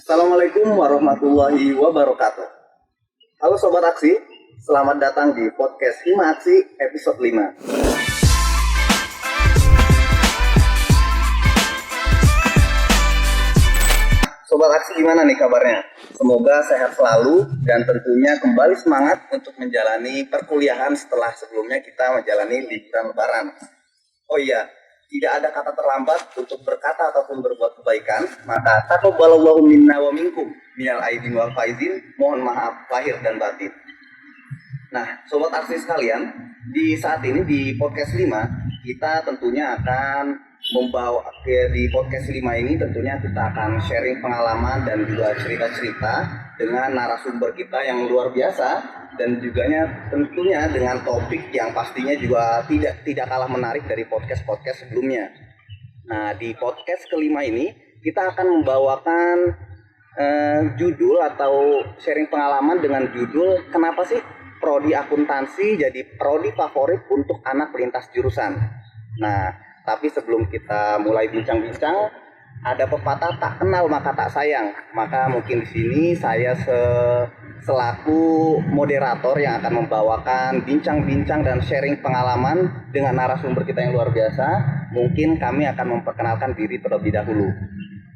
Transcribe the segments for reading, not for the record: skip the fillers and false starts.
Assalamualaikum warahmatullahi wabarakatuh. Halo Sobat Aksi, selamat datang di podcast Hima Aksi episode 5. Sobat Aksi gimana nih kabarnya? Semoga sehat selalu dan tentunya kembali semangat untuk menjalani perkuliahan setelah sebelumnya kita menjalani liburan lebaran. Oh iya, tidak ada kata terlambat untuk berkata ataupun berbuat kebaikan, maka taqabbalallahu minna wa minkum minal aidin wal faizin, mohon maaf lahir dan batin. Nah, Sobat Aksi sekalian, di saat ini di podcast 5 kita tentunya akan membawa di podcast 5 ini tentunya kita akan sharing pengalaman dan juga cerita-cerita dengan narasumber kita yang luar biasa dan juga tentunya dengan topik yang pastinya juga tidak kalah menarik dari podcast-podcast sebelumnya. Nah, di podcast kelima ini kita akan membawakan judul atau sharing pengalaman dengan judul kenapa sih prodi akuntansi jadi prodi favorit untuk anak lintas jurusan. Nah, tapi sebelum kita mulai bincang-bincang, ada pepatah tak kenal maka tak sayang. Maka mungkin di sini saya selaku moderator yang akan membawakan bincang-bincang dan sharing pengalaman dengan narasumber kita yang luar biasa. Mungkin kami akan memperkenalkan diri terlebih dahulu.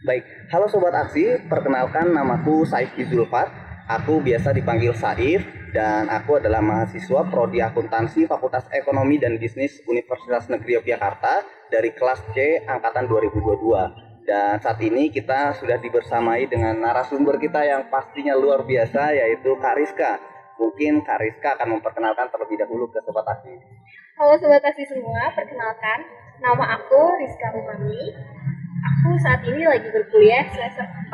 Baik, halo Sobat Aksi, perkenalkan namaku Saif Zulfat. Aku biasa dipanggil Saif dan aku adalah mahasiswa Prodi Akuntansi Fakultas Ekonomi dan Bisnis Universitas Negeri Yogyakarta dari kelas C angkatan 2022. Dan saat ini kita sudah dibersamai dengan narasumber kita yang pastinya luar biasa, yaitu Kariska. Mungkin Kariska akan memperkenalkan terlebih dahulu ke Sobat Aksi. Halo Sobat Aksi semua, perkenalkan nama aku Rizka Umami. Aku saat ini lagi berkuliah semester 4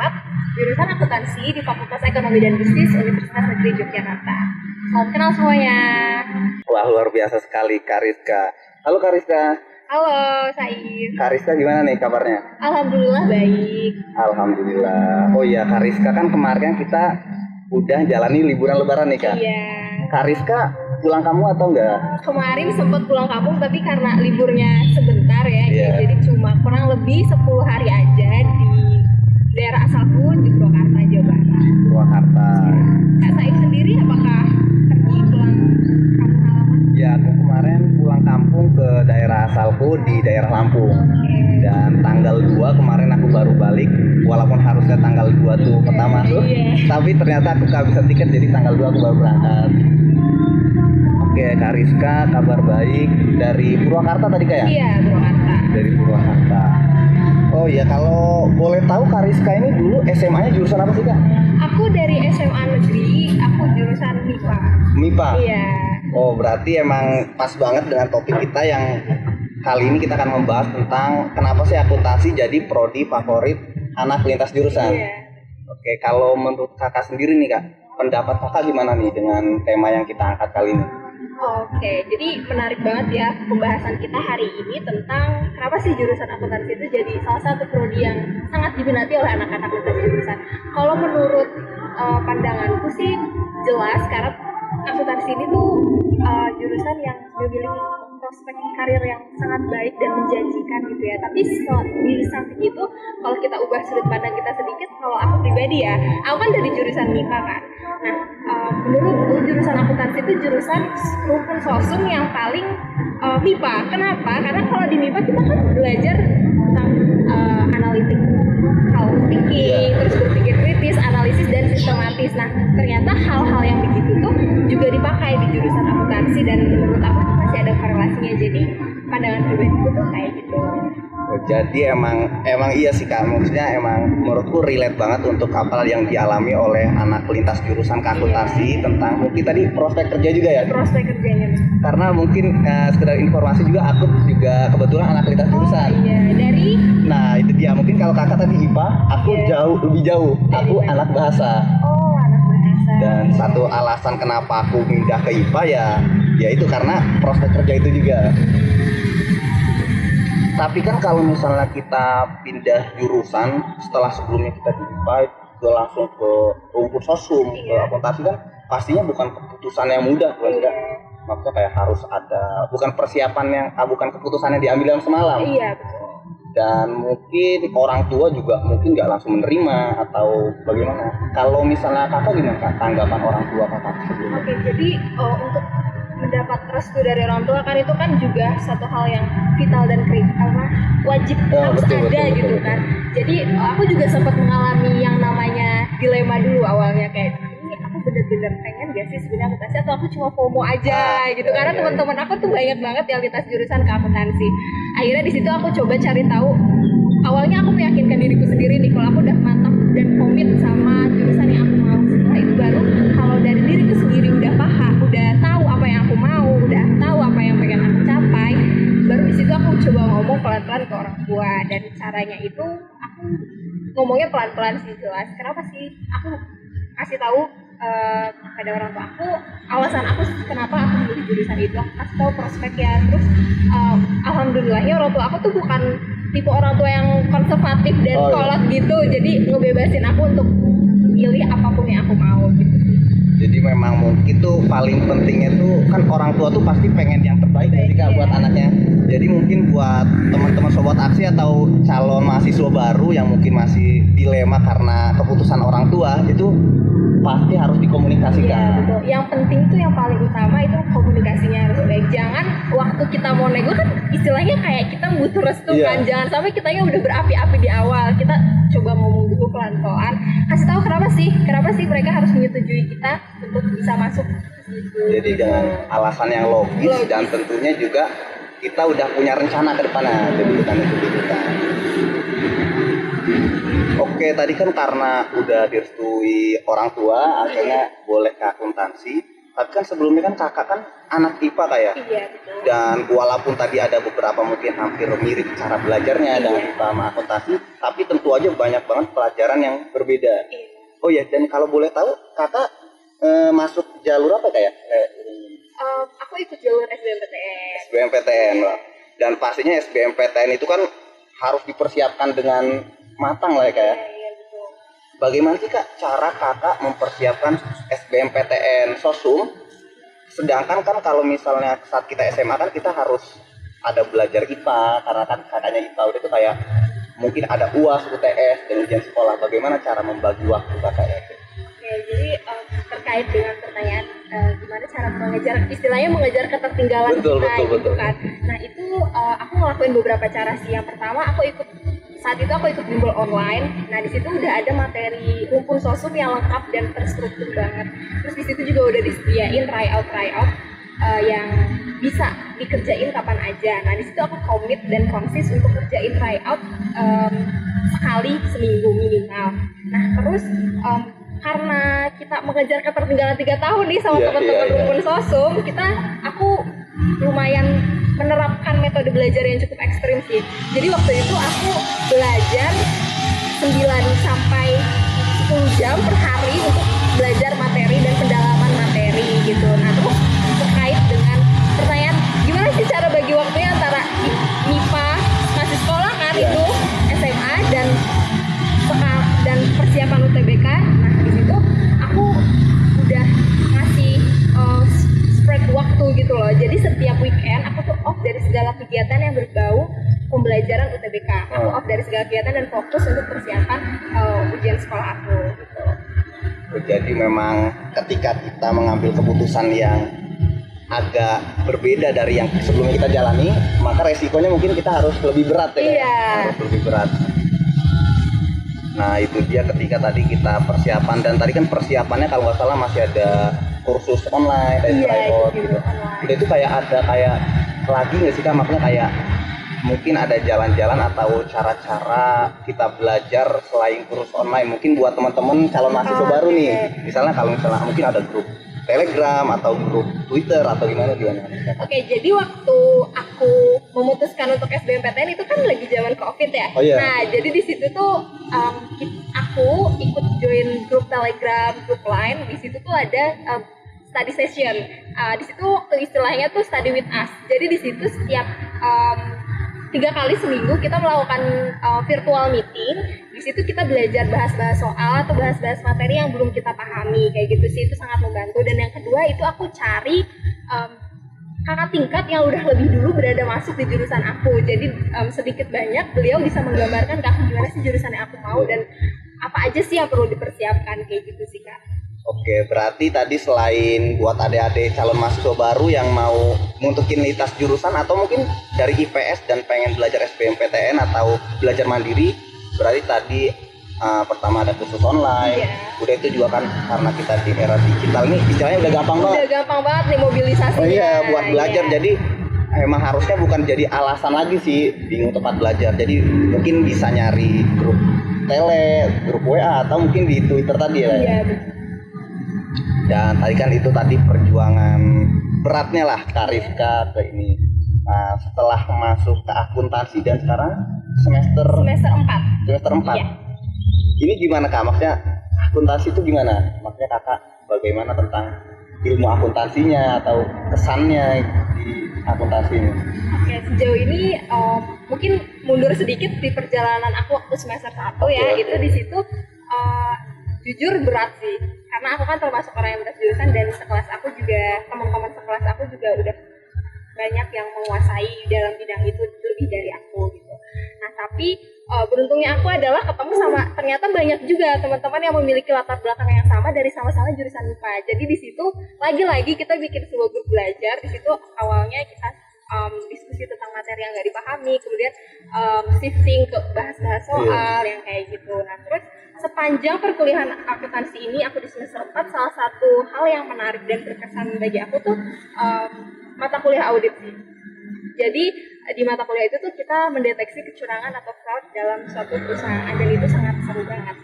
jurusan akuntansi di Fakultas Ekonomi dan Bisnis Universitas Negeri Yogyakarta. Salam kenal semuanya. Wah, luar biasa sekali Kariska. Halo Kariska. Halo Saif. Kariska gimana nih kabarnya? Alhamdulillah baik. Alhamdulillah. Oh iya, Kariska kan kemarin kita udah jalani liburan lebaran nih Kak. Iya. Kariska pulang kamu atau enggak? Kemarin sempat pulang kampung tapi karena liburnya sebentar ya, jadi cuma kurang lebih 10 hari aja di daerah asalku di Purwakarta, Jawa Barat. Purwakarta. Kak Saif sendiri apakah pergi pulang kampung halaman? Ya, aku kemarin pulang kampung ke daerah asalku di daerah Lampung. Dan tanggal 2 kemarin aku baru balik, walaupun harusnya tanggal 2 tuh pertama tuh, tapi ternyata aku kehabisan tiket jadi tanggal 2 aku baru berangkat. Oke, Kariska kabar baik dari Purwakarta tadi Kak ya? Iya, Purwakarta. Dari Purwakarta. Oh iya, kalau boleh tahu Kariska ini dulu SMA-nya jurusan apa sih Kak? Aku dari SMA negeri, aku jurusan MIPA. MIPA? Iya. Oh, berarti emang pas banget dengan topik kita yang kali ini kita akan membahas tentang kenapa sih akuntansi jadi prodi favorit anak lintas jurusan. Iya. Oke, kalau menurut kakak sendiri nih Kak, pendapat kakak gimana nih dengan tema yang kita angkat kali ini? Oke, jadi menarik banget ya pembahasan kita hari ini tentang kenapa sih jurusan akuntansi itu jadi salah satu prodi yang sangat diminati oleh anak-anak lintas jurusan. Kalau menurut pandanganku sih jelas karena akuntansi ini tuh jurusan yang memiliki prospek karir yang sangat baik dan menjanjikan gitu ya. Tapi di samping itu kalau kita ubah sudut pandang kita sedikit, kalau aku pribadi ya, aku kan dari jurusan MIPA kan. Nah, menurutku jurusan akuntansi itu jurusan rumpun sosum yang paling MIPA. Kenapa? Karena kalau di MIPA kita kan belajar tentang analitik, thinking, terus berpikir kritis, analisis dan sistematis. Nah, ternyata hal-hal yang begitu tuh juga dipakai di jurusan akuntansi dan menurut aku masih ada korelasinya. Jadi pandangan pribadiku tuh kayak gitu. Jadi emang iya sih Kak, maksudnya emang menurutku relate banget untuk apa yang dialami oleh anak lintas jurusan akuntansi tentang mungkin tadi prospek kerja juga ya? Prospek kerjanya. Karena mungkin sekedar informasi juga aku juga kebetulan anak lintas jurusan. Iya, dari? Nah itu dia, mungkin kalau kakak tadi IPA, aku lebih jauh, aku anak bahasa. Oh, anak bahasa. Dan satu alasan kenapa aku pindah ke IPA ya itu karena prospek kerja itu juga. Tapi kan kalau misalnya kita pindah jurusan setelah sebelumnya kita di IPA ke langsung ke rumpun sosum, ke akuntansi kan pastinya bukan keputusan yang mudah kan enggak? Maksudnya kayak harus ada bukan persiapan yang bukan keputusan yang diambil dalam semalam. Iya, betul. dan mungkin orang tua juga mungkin nggak langsung menerima atau bagaimana. Kalau misalnya kakak gimana kak tanggapan orang tua kakak sebelumnya? Oke, jadi untuk mendapat restu dari orang tua kan itu kan juga satu hal yang vital dan wajib harus ada gitu kan. Jadi aku juga sempat mengalami yang namanya dilema dulu awalnya, kayak ini aku bener-bener pengen gak sih sebenarnya akuntansi atau aku cuma FOMO aja gitu, karena teman-teman aku tuh banyak banget yang lintas jurusan ke akuntansi. Akhirnya di situ aku coba cari tahu. Awalnya aku meyakinkan diriku sendiri nih kalau aku udah mantap dan komit sama jurusan yang aku mau. Setelah itu baru kalau dari diriku sendiri udah paham, udah tahu apa yang aku mau, udah tahu apa yang pengen aku capai, baru di situ aku coba ngomong pelan-pelan ke orang tua. Dan caranya itu aku ngomongnya pelan-pelan sih, jelas. Kenapa sih aku kasih tahu pada orang tua aku alasan aku kenapa aku memilih jurusan itu, aku kasih tahu prospeknya. Terus alhamdulillahnya orang tua aku tuh bukan tipe orang tua yang konservatif dan kolot gitu, jadi ngebebasin aku untuk pilih apapun yang aku mau gitu. Jadi memang mungkin tuh paling pentingnya tuh kan orang tua tuh pasti pengen yang terbaik ketika buat anaknya. Jadi mungkin buat teman-teman sobat aksi atau calon mahasiswa baru yang mungkin masih dilema karena keputusan orang tua, itu pasti harus dikomunikasikan. Iya, betul. Yang penting tuh yang paling utama itu komunikasinya harus baik. Jangan waktu kita mau nego kan istilahnya kayak kita butuh restu kan. Jangan sampai kitanya udah berapi-api di awal. Kita coba ngomong dulu pelan-pelan. Kasih tahu kenapa sih mereka harus menyetujui kita untuk bisa masuk gitu. Jadi dengan alasan yang logis dan tentunya juga kita udah punya rencana ke depannya. Jadi bukan itu kita. Oke, tadi kan karena udah direstui orang tua, akhirnya boleh ke akuntansi. Tapi kan sebelumnya kan kakak kan anak IPA kayak. Iya, betul. Dan walaupun tadi ada beberapa mungkin hampir mirip cara belajarnya dengan IPA sama akuntansi, tapi tentu aja banyak banget pelajaran yang berbeda. Iya. Oh ya, dan kalau boleh tahu kakak masuk jalur apa kayak? Aku ikut jalur SBMPTN. SBMPTN lah. Dan pastinya SBMPTN itu kan harus dipersiapkan dengan matang lah ya kak ya. Iya, betul. Bagaimana sih kak cara kakak mempersiapkan SBMPTN Sosum? Sedangkan kan kalau misalnya saat kita SMA kan kita harus ada belajar IPA, karena kan kakaknya IPA udah itu kayak mungkin ada UAS, UTS, dan ujian sekolah. Bagaimana cara membagi waktu kakaknya? Oke, jadi terkait dengan pertanyaan gimana cara mengejar ketertinggalan betul. kan. Nah itu aku ngelakuin beberapa cara sih. Yang pertama saat itu aku ikut bimbel online. Nah di situ udah ada materi rumpun sosum yang lengkap dan terstruktur banget. Terus di situ juga udah disediain tryout yang bisa dikerjain kapan aja. Nah di situ aku komit dan konsis untuk kerjain tryout sekali seminggu minimal. Nah terus karena kita mengejar ketertinggalan 3 tahun nih sama teman-teman rumpun sosum, aku lumayan menerapkan metode belajar yang cukup ekstrim sih. Jadi waktu itu aku belajar 9 sampai 10 jam per hari untuk belajar materi dan pendalaman materi gitu. Nah terus terkait dengan pertanyaan gimana sih cara bagi waktunya antara MIPA masih sekolah kan itu SMA dan persiapan UTBK. Nah di situ aku udah ngasih spread waktu gitu loh. Jadi setiap weekend aku tuh off dari segala kegiatan yang berbau pembelajaran UTBK. Aku off dari segala kegiatan dan fokus untuk persiapan ujian sekolah aku gitu. Jadi memang ketika kita mengambil keputusan yang agak berbeda dari yang sebelumnya kita jalani, maka resikonya mungkin kita harus lebih berat ya. Iya. Harus lebih berat. Nah itu dia ketika tadi kita persiapan, dan tadi kan persiapannya kalau nggak salah masih ada kursus online, tryout gitu. Udah itu kayak ada lagi nggak sih kak, makanya kayak mungkin ada jalan-jalan atau cara-cara kita belajar selain kursus online, mungkin buat teman-teman calon mahasiswa baru nih, misalnya kalau misalnya mungkin ada grup Telegram atau grup Twitter atau gimana? Oke, jadi waktu aku memutuskan untuk SBMPTN itu kan lagi zaman COVID ya. Nah, jadi di situ tuh aku ikut join grup Telegram, grup Line. Di situ tuh ada study session. Di situ waktu istilahnya tuh study with us. Jadi di situ setiap 3 kali seminggu kita melakukan virtual meeting. Di situ kita belajar bahas-bahas soal atau bahas-bahas materi yang belum kita pahami kayak gitu sih. Itu sangat membantu. Dan yang kedua itu aku cari kakak tingkat yang udah lebih dulu berada masuk di jurusan aku. Jadi sedikit banyak beliau bisa menggambarkan ke aku gimana sih jurusan yang aku mau dan apa aja sih yang perlu dipersiapkan kayak gitu sih Kak. Oke, berarti tadi selain buat adik-adik calon mahasiswa baru yang mau muntukin lintas jurusan atau mungkin dari IPS dan pengen belajar SBMPTN atau belajar mandiri, berarti tadi pertama ada kursus online, udah itu juga kan karena kita di era digital nih istilahnya udah gampang banget. Udah gampang banget nih mobilisasinya. Oh iya, buat belajar jadi emang harusnya bukan jadi alasan lagi sih bingung tempat belajar. Jadi mungkin bisa nyari grup tele, grup WA atau mungkin di Twitter tadi ya. Iya. Dan tadi kan itu tadi perjuangan beratnya lah Karifka ke ini. Nah, setelah masuk ke akuntansi dan sekarang semester 4. Semester 4. Iya. Ini gimana Kak? Maksudnya akuntansi itu gimana? Maksudnya Kakak bagaimana tentang ilmu akuntansinya atau kesannya di akuntansi ini? Oke, sejauh ini mungkin mundur sedikit di perjalanan aku waktu semester 1 ya. Itu di situ jujur berat sih. Karena aku kan termasuk orang yang lintas jurusan dan sekelas aku juga, teman-teman sekelas aku juga udah banyak yang menguasai dalam bidang itu lebih dari aku gitu. Nah tapi beruntungnya aku adalah ketemu sama ternyata banyak juga teman-teman yang memiliki latar belakang yang sama dari sama-sama jurusan IPA. Jadi di situ lagi-lagi kita bikin sebuah grup belajar. Di situ awalnya kita diskusi tentang materi yang nggak dipahami, kemudian shifting ke bahas-bahas soal yang kayak gitu. Nah terus sepanjang perkuliahan akuntansi ini aku di semester 4, salah satu hal yang menarik dan berkesan bagi aku tuh mata kuliah audit sih. Jadi di mata kuliah itu tuh kita mendeteksi kecurangan atau fraud dalam suatu perusahaan dan itu sangat seru banget.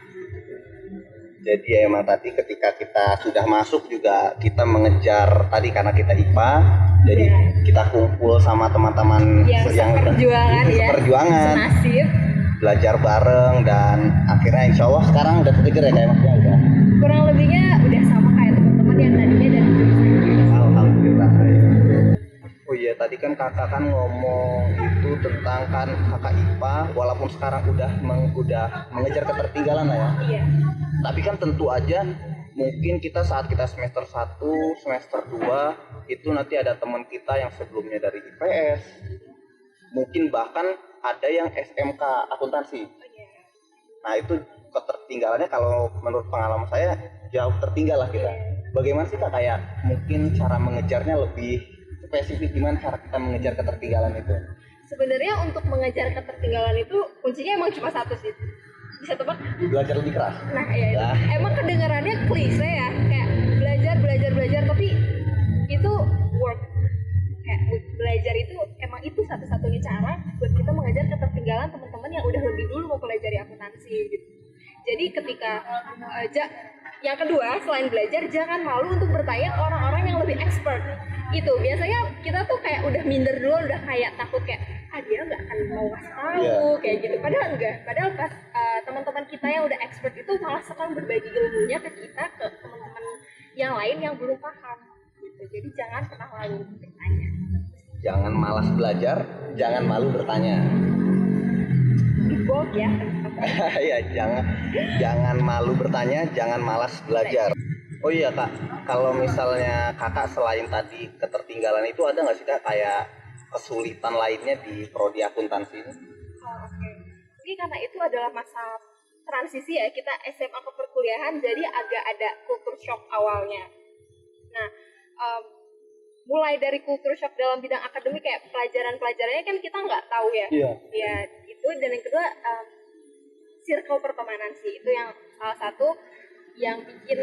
Jadi ya emang tadi ketika kita sudah masuk juga kita mengejar tadi karena kita IPA, jadi kita kumpul sama teman-teman yang seperjuangan, senasib, belajar bareng dan akhirnya insya Allah sekarang udah kekejar ya kayak maksudnya udah. Kurang lebihnya udah sama kayak teman-teman yang tadinya dari jurusan. Alhamdulillah. Oh iya tadi kan kakak kan ngomong itu tentang kan kakak IPA walaupun sekarang udah mengejar ketertinggalan lah ya. Iya. Tapi kan tentu aja mungkin kita saat kita semester 1, semester 2 itu nanti ada teman kita yang sebelumnya dari IPS. Mungkin bahkan ada yang SMK akuntansi. Nah itu ketertinggalannya kalau menurut pengalaman saya jauh tertinggal lah kita. Bagaimana sih Kak kayak mungkin cara mengejarnya lebih spesifik, gimana cara kita mengejar ketertinggalan itu? Sebenarnya untuk mengejar ketertinggalan itu kuncinya emang cuma satu sih. Bisa tebak? Belajar lebih keras. Nah ya emang kedengarannya klise ya, kayak belajar tapi itu work. Kayak belajar itu emang itu satu-satunya cara buat kita mengejar ketertinggalan teman-teman yang udah lebih dulu mau pelajari akuntansi gitu. Jadi ketika yang kedua selain belajar jangan malu untuk bertanya ke orang-orang yang lebih expert. Itu biasanya kita tuh kayak udah minder dulu, udah kayak takut kayak dia nggak akan mau ngasih tahu kayak gitu. Padahal enggak. Padahal pas teman-teman kita yang udah expert itu malah senang berbagi ilmunya ke kita, ke teman-teman yang lain yang belum paham gitu. Jadi jangan pernah malu untuk bertanya. Jangan malas belajar, jangan malu bertanya. Bold ya. Ya jangan malu bertanya, jangan malas belajar. Oh iya Kak, kalau misalnya kakak selain tadi ketertinggalan itu ada nggak sih Kak kayak kesulitan lainnya di prodi akuntansi ini? Oke. Ini karena itu adalah masa transisi ya, kita SMA ke perkuliahan jadi agak ada culture shock awalnya. Nah, mulai dari culture shock dalam bidang akademik kayak pelajarannya kan kita nggak tahu ya. Ya itu, dan yang kedua circle pertemanan sih, itu yang salah satu yang bikin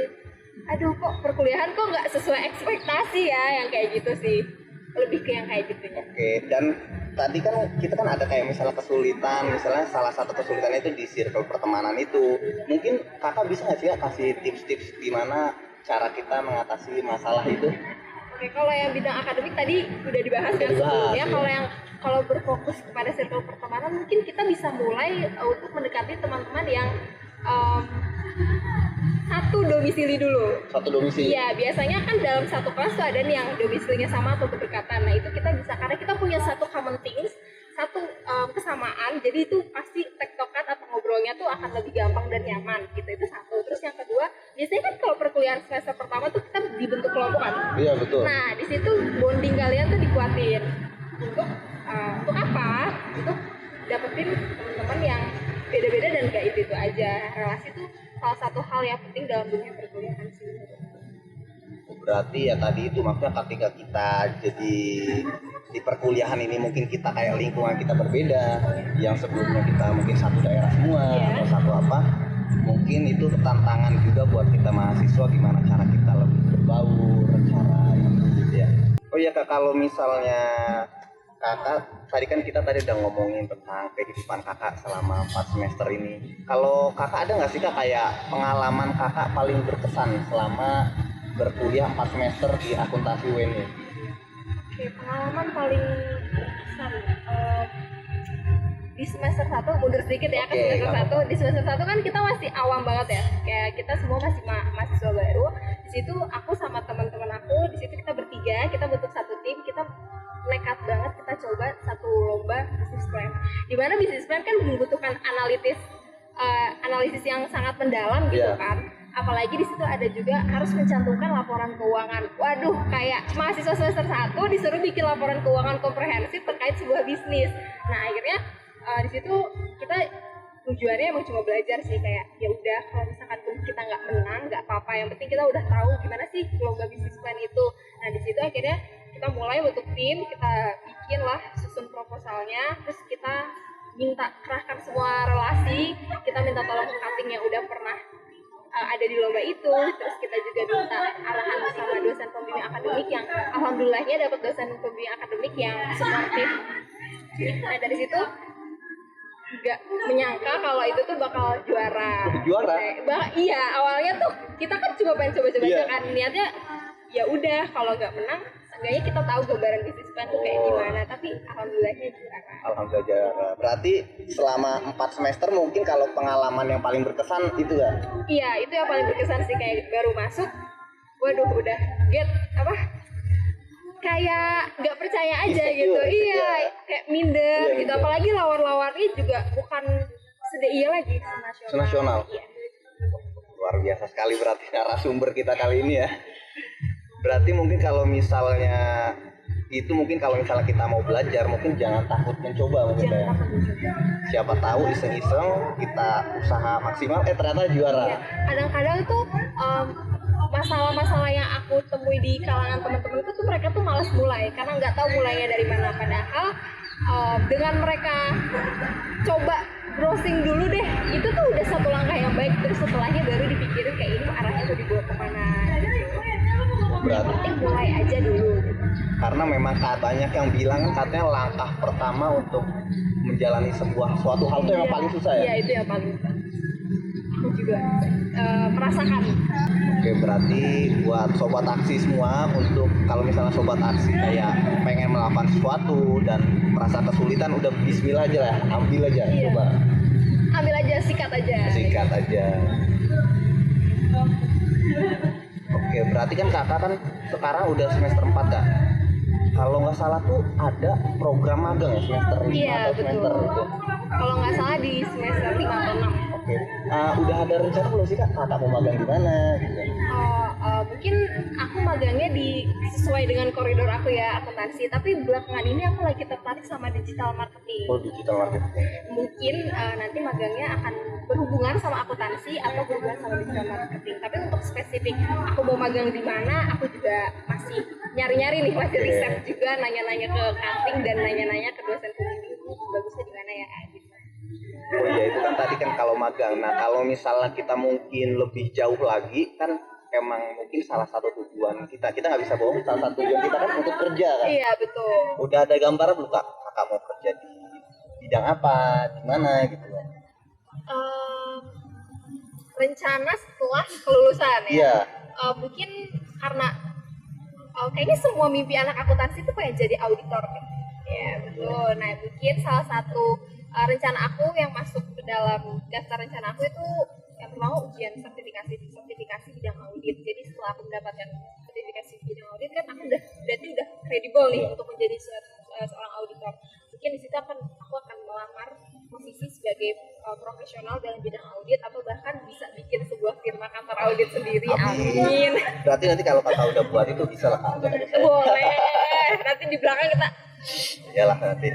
aduh kok perkuliahan kok nggak sesuai ekspektasi ya, yang kayak gitu sih, lebih ke yang kayak gitu ya. Oke, dan tadi kan kita kan ada kayak misalnya kesulitan, misalnya salah satu kesulitannya itu di circle pertemanan itu. Mungkin kakak bisa nggak sih kasih tips-tips gimana cara kita mengatasi masalah itu? Oke, kalau yang bidang akademik tadi udah dibahas kan sebelumnya. Kalau berfokus kepada circle pertemanan, mungkin kita bisa mulai untuk mendekati teman-teman yang satu domisili dulu. Satu domisili? Iya, biasanya kan dalam satu kelas tuh ada nih yang domisilinya sama atau berdekatan. Nah itu kita bisa, karena kita punya satu common things, satu kesamaan, jadi itu pasti tektokan atau ngobrolnya tuh akan lebih gampang dan nyaman gitu. Itu satu. Terus yang kedua, biasanya kan kalau perkuliahan semester pertama tuh kita dibentuk kelompok kan. Iya betul. Nah di situ bonding kalian tuh dikuatin untuk apa? Untuk dapetin teman-teman yang beda-beda dan gak itu aja. Relasi itu salah satu hal yang penting dalam dunia perkuliahan sih. Berarti ya tadi itu maksudnya ketika kita jadi di perkuliahan ini mungkin kita kayak lingkungan kita berbeda, yang sebelumnya kita mungkin satu daerah semua atau satu apa, mungkin itu tantangan juga buat kita mahasiswa gimana cara kita lebih berbaur, cara yang gitu ya. Oh iya Kak, kalau misalnya Kakak, tadi kan kita tadi udah ngomongin tentang kehidupan Kakak selama 4 semester ini. Kalau Kakak ada nggak sih Kak kayak pengalaman Kakak paling berkesan selama berkuliah 4 semester di akuntansi UNY? Oke, pengalaman paling berkesan di semester 1, mundur sedikit ya, ke semester 1. Di semester 1 kan kita masih awam banget ya, kayak kita semua masih mahasiswa baru. Di situ aku sama teman-teman aku, di situ kita bertiga, kita bentuk satu tim, kita nekat banget kita coba satu lomba business plan. Dimana business plan kan membutuhkan analisis yang sangat mendalam gitu kan. Apalagi di situ ada juga harus mencantumkan laporan keuangan. Waduh, kayak mahasiswa semester 1 disuruh bikin laporan keuangan komprehensif terkait sebuah bisnis. Nah, akhirnya di situ kita tujuannya emang cuma belajar sih, kayak ya udah kalau misalkan kita nggak menang nggak apa-apa, yang penting kita udah tahu gimana sih lomba bisnis plan itu. Nah, di situ akhirnya kita mulai bentuk tim, kita bikin lah susun proposalnya, terus kita minta kerahkan semua relasi, kita minta tolong ke cutting yang udah pernah ada di lomba itu, terus kita juga minta arahan sama dosen pembimbing akademik yang alhamdulillahnya dapat dosen pembimbing akademik yang suportif. Nah dari situ nggak menyangka kalau itu tuh bakal juara. Iya, awalnya tuh kita kan cuma pengen coba-coba aja kan, niatnya ya udah kalau nggak menang seenggaknya kita tahu gambaran bisnis plan tuh kayak gimana, tapi alhamdulillahnya juara. Alhamdulillah juara. Berarti selama 4 semester mungkin kalau pengalaman yang paling berkesan itu ya? Iya, itu yang paling berkesan sih, kayak baru masuk, waduh udah kayak nggak percaya aja gitu. Iya, kayak minder gitu. Apalagi lawan-lawannya juga bukan lagi senasional. Iya. Luar biasa sekali berarti narasumber kita kali ini ya. Berarti mungkin kalau misalnya kita mau belajar mungkin jangan takut mencoba mungkin ya. Siapa tahu iseng-iseng kita usaha maksimal ternyata juara. Iya. Kadang-kadang tuh masalah-masalah yang aku temui di kalangan teman-temanku tuh mereka tuh malas mulai karena nggak tahu mulainya dari mana, padahal dengan mereka coba browsing dulu deh, itu tuh udah satu langkah yang baik, terus setelahnya baru dipikirin kayak ini arahnya tuh dibawa kemana gitu. Berarti mulai aja dulu gitu. Karena memang banyak yang bilang katanya langkah pertama untuk menjalani suatu hal itu yang paling susah ya? Iya, itu yang paling susah. Aku juga merasakan. Oke, berarti buat sobat aksi semua, untuk kalau misalnya sobat aksi kayak pengen melakukan sesuatu dan merasa kesulitan, udah bismillah aja lah, ambil aja, coba. Ambil aja, sikat aja. Oke, berarti kan kakak kan sekarang udah semester 4 Kak. Kalau nggak salah tuh ada program magang ya semester 5 atau semester itu. Kalau nggak salah di semester 5 atau 6. Oke. Udah ada rencana belum sih Kak? Kakak mau magang di mana gitu? Mungkin aku magangnya sesuai dengan koridor aku ya, akuntansi. Tapi belakangan ini aku lagi tertarik sama digital marketing. Oh, digital marketing. Mungkin nanti magangnya akan berhubungan sama akuntansi atau berhubungan sama digital marketing. Tapi untuk spesifik aku mau magang di mana, aku juga masih nyari-nyari nih, masih riset juga, nanya-nanya ke cutting dan nanya-nanya ke dosen pembimbing bagusnya di mana ya gitu. Oh iya, itu kan tadi kan kalau magang. Nah, kalau misalnya kita mungkin lebih jauh lagi kan emang mungkin salah satu tujuan kita nggak bisa bohong, salah satu tujuan kita kan untuk kerja kan. Iya, betul. Udah ada gambaran belum Kak? Kakak mau kerja di bidang apa, di mana gitu loh? Rencana setelah kelulusan ya. Iya. Mungkin karena kayaknya semua mimpi anak akuntansi itu pengen jadi auditor. Ya, betul. Nah, mungkin salah satu rencana aku yang masuk ke dalam daftar rencana aku itu yang pertama ujian sertifikasi bidang audit. Jadi setelah aku mendapatkan sertifikasi bidang audit kan aku berarti udah kredibel nih untuk menjadi seorang auditor. Mungkin di situ aku akan melamar posisi sebagai profesional dalam bidang audit atau bahkan bisa bikin sebuah sebuah firma kantor audit sendiri. Amin. Amin. Berarti nanti kalau kakak udah buat itu bisa lah Kak, ajak saya. Boleh. Nanti di belakang kita Iyalah nanti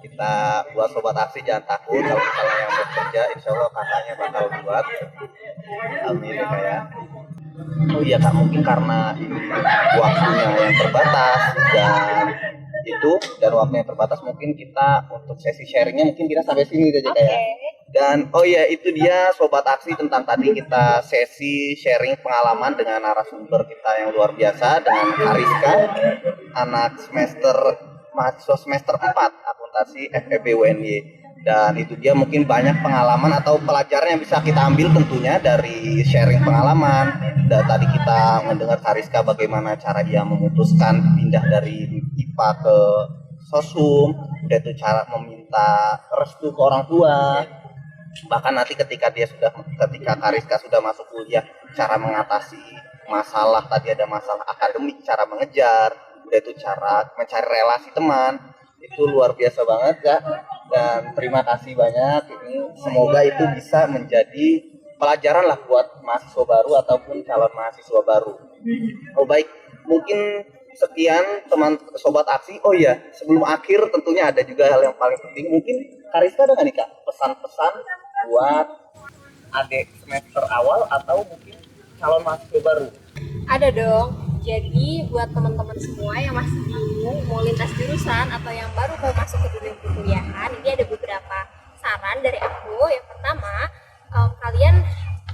kita buat sobat aksi, jangan takut kalau misalnya yang bekerja insya Allah kakaknya bakal buat. Amin ya Kak ya. Oh iya Kak, mungkin karena ini waktunya yang terbatas dan waktunya terbatas, mungkin kita untuk sesi sharingnya mungkin kita sampai sini aja Kak ya. Dan oh iya, itu dia sobat aksi tentang tadi kita sesi sharing pengalaman dengan narasumber kita yang luar biasa, dengan Kariska, anak mahasiswa semester 4 akuntansi FEB UNY. Dan itu dia mungkin banyak pengalaman atau pelajaran yang bisa kita ambil tentunya dari sharing pengalaman. Dan tadi kita mendengar Kariska bagaimana cara dia memutuskan pindah dari IPA ke Sosum, yaitu cara meminta restu ke orang tua. Bahkan nanti ketika Kariska sudah masuk kuliah, cara mengatasi masalah, tadi ada masalah akademik, cara mengejar, yaitu cara mencari relasi teman. Itu luar biasa banget ya. Dan terima kasih banyak. Semoga itu bisa menjadi pelajaran lah buat mahasiswa baru ataupun calon mahasiswa baru. Oh baik, mungkin sekian teman sobat aksi. Oh iya, sebelum akhir tentunya ada juga hal yang paling penting. Mungkin Kariska ada nggak nih Kak pesan-pesan buat adik semester awal atau mungkin calon mahasiswa baru? ada dong. Jadi buat teman-teman semua yang masih bingung mau lintas jurusan atau yang baru mau masuk ke dunia perkuliahan, ini ada beberapa saran dari aku. Yang pertama, kalian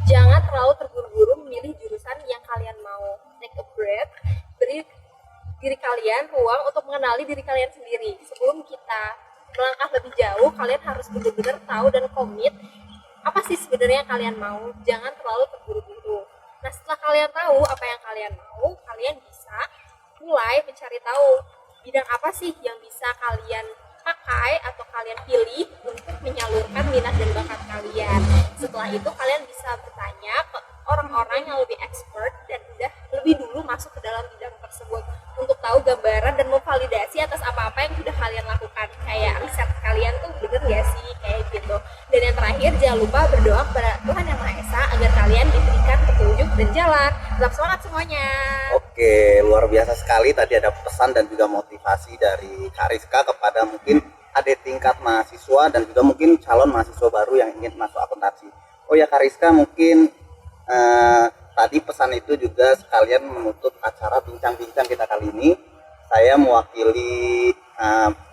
jangan terlalu terburu-buru memilih jurusan yang kalian mau. Take a break, beri diri kalian ruang untuk mengenali diri kalian sendiri. Sebelum kita melangkah lebih jauh, kalian harus benar-benar tahu dan komit apa sih sebenarnya yang kalian mau. Jangan terlalu terburu-buru. Nah, setelah kalian tahu apa yang kalian mau, kalian bisa mulai mencari tahu bidang apa sih yang bisa kalian pakai atau kalian pilih untuk menyalurkan minat dan bakat kalian. Setelah itu kalian bisa bertanya ke orang-orang yang lebih expert dan udah lebih dulu masuk ke dalam bidang tersebut untuk tahu gambaran dan memvalidasi atas apa-apa yang sudah kalian lakukan. Kayak riset kalian tuh bener gak sih, kayak gitu. Dan yang terakhir, jangan lupa berdoa kepada Tuhan Yang Maha Esa agar kalian diberikan petunjuk dan jalan. Tetap semangat semuanya. Oke, luar biasa sekali. Tadi ada pesan dan juga motivasi dari Kariska kepada mungkin adik tingkat mahasiswa dan juga mungkin calon mahasiswa baru yang ingin masuk akuntansi. Oh ya Kariska, mungkin tadi pesan itu juga sekalian menutup acara bincang-bincang kita kali ini. Saya mewakili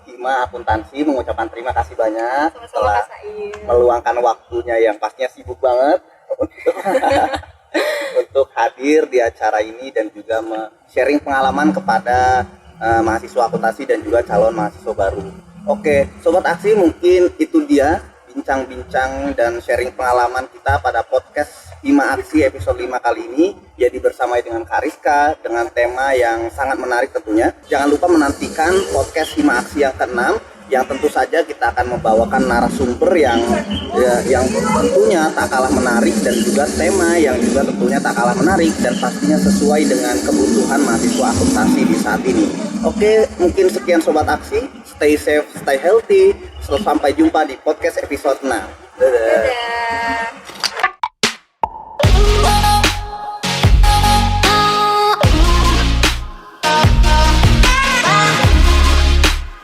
Hima Akuntansi mengucapkan terima kasih banyak telah meluangkan waktunya yang pastinya sibuk banget untuk hadir di acara ini dan juga sharing pengalaman kepada mahasiswa akuntansi dan juga calon mahasiswa baru. Oke, sobat aksi, mungkin itu dia bincang-bincang dan sharing pengalaman kita pada podcast Hima Aksi episode 5 kali ini. Jadi bersama dengan Kariska dengan tema yang sangat menarik tentunya. Jangan lupa menantikan podcast Hima Aksi yang ke-6 yang tentu saja kita akan membawakan narasumber yang tentunya tak kalah menarik dan juga tema yang juga tentunya tak kalah menarik dan pastinya sesuai dengan kebutuhan mahasiswa akuntansi di saat ini. Oke, mungkin sekian sobat aksi. Stay safe, stay healthy. Sampai jumpa di podcast episode 6. Dadah.